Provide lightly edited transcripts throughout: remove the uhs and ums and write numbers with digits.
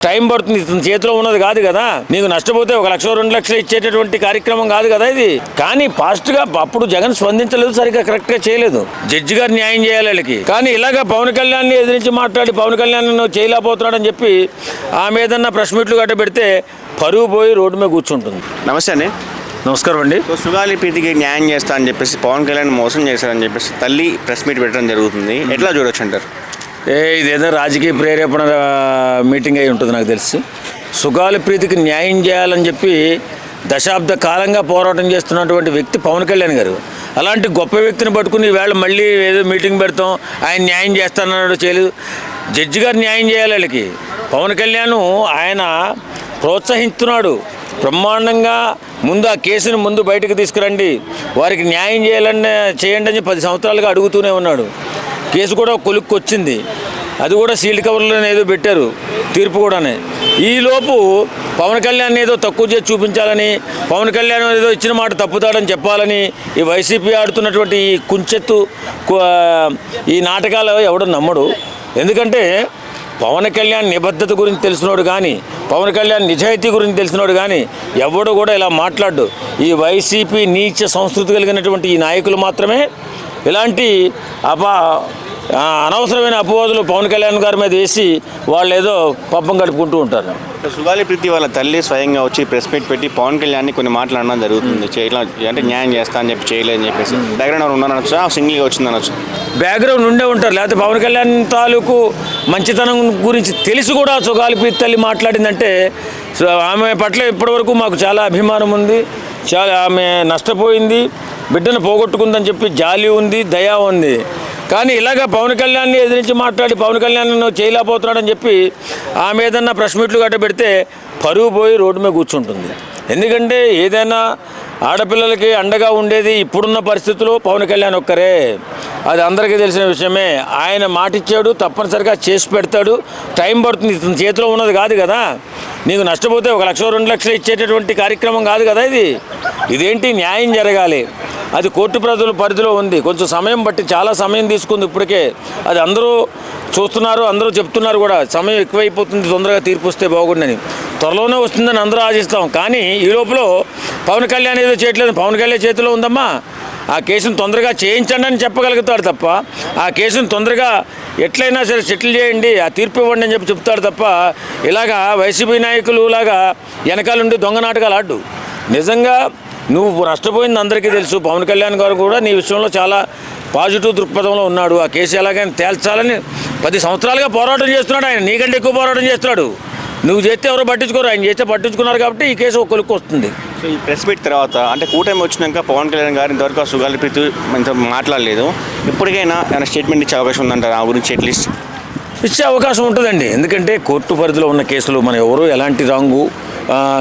Time పడుతుంది, ఇతని చేతిలో ఉన్నది కాదు కదా. నీకు నష్టపోతే 1 లక్ష 2 లక్షలు ఇచ్చేటటువంటి కార్యక్రమం కాదు కదా ఇది. కానీ ఫాస్ట్ గా అప్పుడు జగన్ స్పందించలేదు, సరిగ్గా కరెక్ట్ గా చేయలేదు. జడ్జి గారు న్యాయం చేయాలి వాళ్ళకి. కానీ ఇలాగా పవన్ కళ్యాణ్ ఎదిరించి మాట్లాడి పవన్ కళ్యాణ్ చేయలేకపోతున్నాడని చెప్పి ఆమె ఏదన్నా ప్రెస్ మీట్లు గట్ట పెడితే పరువు పోయి రోడ్డు మీద కూర్చుంటుంది. నమస్తే అండి. నమస్కారం అండి. సుగాలి ప్రీతికి న్యాయం చేస్తా అని చెప్పేసి పవన్ కళ్యాణ్ మోసం చేశారని చెప్పేసి తల్లి ప్రెస్ మీట్ పెట్టడం జరుగుతుంది. ఎట్లా చూడొచ్చు అంటారు? ఇదేదో రాజకీయ ప్రేరేపణ మీటింగ్ అయి ఉంటుంది నాకు తెలిసి. సుగాలి ప్రీతికి న్యాయం చేయాలని చెప్పి దశాబ్ద కాలంగా పోరాటం చేస్తున్నటువంటి వ్యక్తి పవన్ కళ్యాణ్ గారు. అలాంటి గొప్ప వ్యక్తిని పట్టుకుని ఈవేళ మళ్ళీ ఏదో మీటింగ్ పెడతాం, ఆయన న్యాయం చేస్తానన్నాడు, చేయలేదు. జడ్జి గారు న్యాయం చేయాలి వాళ్ళకి. పవన్ కళ్యాణ్ ఆయన ప్రోత్సహిస్తున్నాడు బ్రహ్మాండంగా. ముందు ఆ కేసుని ముందు బయటకు తీసుకురండి, వారికి న్యాయం చేయండి అని 10 సంవత్సరాలుగా అడుగుతూనే ఉన్నాడు. కేసు కూడా కొలుక్కు వచ్చింది, అది కూడా సీల్డ్ కవర్లోనే ఏదో పెట్టారు తీర్పు కూడానే. ఈలోపు పవన్ కళ్యాణ్ ఏదో తక్కువ చేసి చూపించాలని, పవన్ కళ్యాణ్ ఏదో ఇచ్చిన మాట తప్పుతాడని చెప్పాలని ఈ వైసీపీ ఆడుతున్నటువంటి ఈ కుంచెత్తు ఈ నాటకాలు ఎవడు నమ్మడు. ఎందుకంటే పవన్ కళ్యాణ్ నిబద్ధత గురించి తెలిసినోడు కానీ, పవన్ కళ్యాణ్ నిజాయితీ గురించి తెలిసినోడు కానీ ఎవడు కూడా ఇలా మాట్లాడు. ఈ వైసీపీ నీచ సంస్కృతి కలిగినటువంటి ఈ నాయకులు మాత్రమే ఇలాంటి అనవసరమైన అపవాదులు పవన్ కళ్యాణ్ గారి మీద వేసి వాళ్ళు ఏదో పబ్బం గడుపుకుంటూ ఉంటారు. సుగాలి ప్రీతి వాళ్ళ తల్లి స్వయంగా వచ్చి ప్రెస్ మీట్ పెట్టి పవన్ కళ్యాణ్ని కొన్ని మాట్లాడడం జరుగుతుంది. అంటే న్యాయం చేస్తా అని చెప్పి చేయలేదని చెప్పేసి బ్యాక్గ్రౌండ్ ఎవరు ఉన్నారనొచ్చు, సింగిల్గా వచ్చిందనొచ్చు. బ్యాక్గ్రౌండ్ ఉండే ఉంటారు, లేకపోతే పవన్ కళ్యాణ్ తాలూకు మంచితనం గురించి తెలిసి కూడా సుగాలి ప్రీతి తల్లి మాట్లాడిందంటే ఆమె పట్ల ఇప్పటివరకు మాకు చాలా అభిమానం ఉంది. చాలా ఆమె నష్టపోయింది, బిడ్డను పోగొట్టుకుందని చెప్పి జాలి ఉంది, దయా ఉంది. కానీ ఇలాగ పవన్ కళ్యాణ్ని ఎదిరించి మాట్లాడి పవన్ కళ్యాణ్ చేయలేకపోతున్నాడని చెప్పి ఆమె ఏదన్నా ప్రెస్ మీట్లు గట్ట పెడితే పరువు పోయి రోడ్డు మీద కూర్చుంటుంది. ఎందుకంటే ఏదైనా ఆడపిల్లలకి అండగా ఉండేది ఇప్పుడున్న పరిస్థితుల్లో పవన్ కళ్యాణ్ ఒక్కరే, అది అందరికీ తెలిసిన విషయమే. ఆయన మాటిచ్చాడు, తప్పనిసరిగా చేసి పెడతాడు. టైం పడుతుంది, ఇతని చేతిలో ఉన్నది కాదు కదా. నీకు నష్టపోతే 1 లక్ష 2 లక్షలు ఇచ్చేటటువంటి కార్యక్రమం కాదు కదా ఇది. ఇదేంటి, న్యాయం జరగాలి. అది కోర్టు పరిధిలో ఉంది. కొంచెం సమయం బట్టి చాలా సమయం తీసుకుంది ఇప్పటికే. అది అందరూ చూస్తున్నారు, అందరూ చెప్తున్నారు కూడా. సమయం ఎక్కువైపోతుంది, తొందరగా తీర్పు వస్తే బాగుండని. త్వరలోనే వస్తుందని అందరూ ఆశిస్తాం. కానీ ఈ లోపల పవన్ కళ్యాణ్ ఏదో చేయట్లేదు. పవన్ కళ్యాణ్ చేతిలో ఉందమ్మా, ఆ కేసును తొందరగా చేయించండి అని చెప్పగలుగుతాడు తప్ప, ఆ కేసును తొందరగా ఎట్లయినా సరే సెటిల్ చేయండి, ఆ తీర్పు ఇవ్వండి అని చెప్తాడు తప్ప, ఇలాగా వైసీపీ నాయకులు లాగా వెనకాలండి దొంగ నాటకాలు ఆడు. నిజంగా నువ్వు నష్టపోయింది అందరికీ తెలుసు. పవన్ కళ్యాణ్ గారు కూడా నీ విషయంలో చాలా పాజిటివ్ దృక్పథంలో ఉన్నాడు. ఆ కేసు ఎలాగైనా తేల్చాలని 10 సంవత్సరాలుగా పోరాటం చేస్తున్నాడు. ఆయన నీకంటే ఎక్కువ పోరాటం చేస్తున్నాడు. నువ్వు చేస్తే ఎవరో పట్టించుకోరు, ఆయన చేస్తే పట్టించుకున్నారు కాబట్టి ఈ కేసు కొలుక్కు వస్తుంది. సో ఈ ప్రెస్ మీట్ తర్వాత అంటే కూటమి వచ్చినాక పవన్ కళ్యాణ్ గారు ఇంతవరకు సుగాలి ప్రీతి మనతో మాట్లాడలేదు. ఇప్పటికైనా ఏమైనా స్టేట్మెంట్ ఇచ్చే అవకాశం ఉందంటారు? ఆ గురించి అట్లీస్ట్ ఇచ్చే అవకాశం ఉంటుందండి. ఎందుకంటే కోర్టు పరిధిలో ఉన్న కేసులు మనం ఎవరు ఎలాంటి రాంగు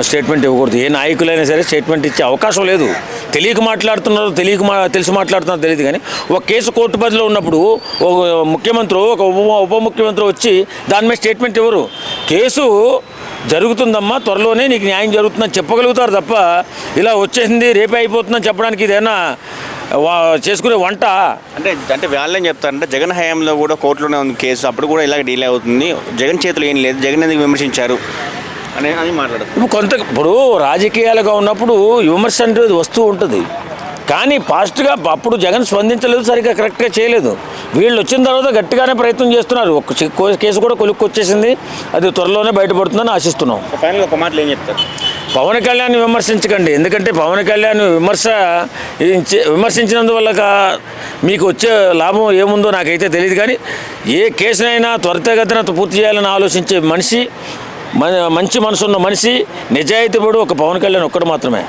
స్టేట్మెంట్ ఇవ్వకూడదు. ఏ నాయకులైనా సరే స్టేట్మెంట్ ఇచ్చే అవకాశం లేదు. తెలియక మాట్లాడుతున్నారు, తెలిసి మాట్లాడుతున్నారు తెలియదు. కానీ ఒక కేసు కోర్టు పరిధిలో ఉన్నప్పుడు ఒక ముఖ్యమంత్రి, ఒక ఉప ముఖ్యమంత్రి వచ్చి దాని మీద స్టేట్మెంట్ ఇవ్వరు. కేసు జరుగుతుందమ్మా, త్వరలోనే నీకు న్యాయం జరుగుతుందని చెప్పగలుగుతారు తప్ప ఇలా వచ్చేసింది రేపే అయిపోతుందని చెప్పడానికి ఇదేనా చేసుకునే వంట? అంటే వాళ్ళేం చెప్తారంటే జగన్ హయాంలో కూడా కోర్టులోనే ఉంది కేసు, అప్పుడు కూడా ఇలాగ డీలే అవుతుంది, జగన్ చేతులు ఏం లేదు, జగన్ ఎందుకు విమర్శించారు అని మాట్లాడదు. ఇప్పుడు రాజకీయాలుగా ఉన్నప్పుడు విమర్శ అనేది వస్తూ ఉంటుంది. కానీ ఫాస్ట్గా అప్పుడు జగన్ స్పందించలేదు, సరిగ్గా కరెక్ట్గా చేయలేదు. వీళ్ళు వచ్చిన తర్వాత గట్టిగానే ప్రయత్నం చేస్తున్నారు. ఒక కేసు కూడా కొలుక్కు వచ్చేసింది, అది త్వరలోనే బయటపడుతుందని ఆశిస్తున్నాం. ఫైనల్గా ఒక మాటలు ఏం చెప్తారు? పవన్ కళ్యాణ్ విమర్శించకండి. ఎందుకంటే పవన్ కళ్యాణ్ విమర్శించినందువల్ల మీకు వచ్చే లాభం ఏముందో నాకైతే తెలియదు. కానీ ఏ కేసునైనా త్వరితగతిన పూర్తి చేయాలని ఆలోచించే మనిషి, మంచి మనసున్న మనిషి, నిజాయితీపడు ఒక పవన్ కళ్యాణ్ ఒక్కడు మాత్రమే.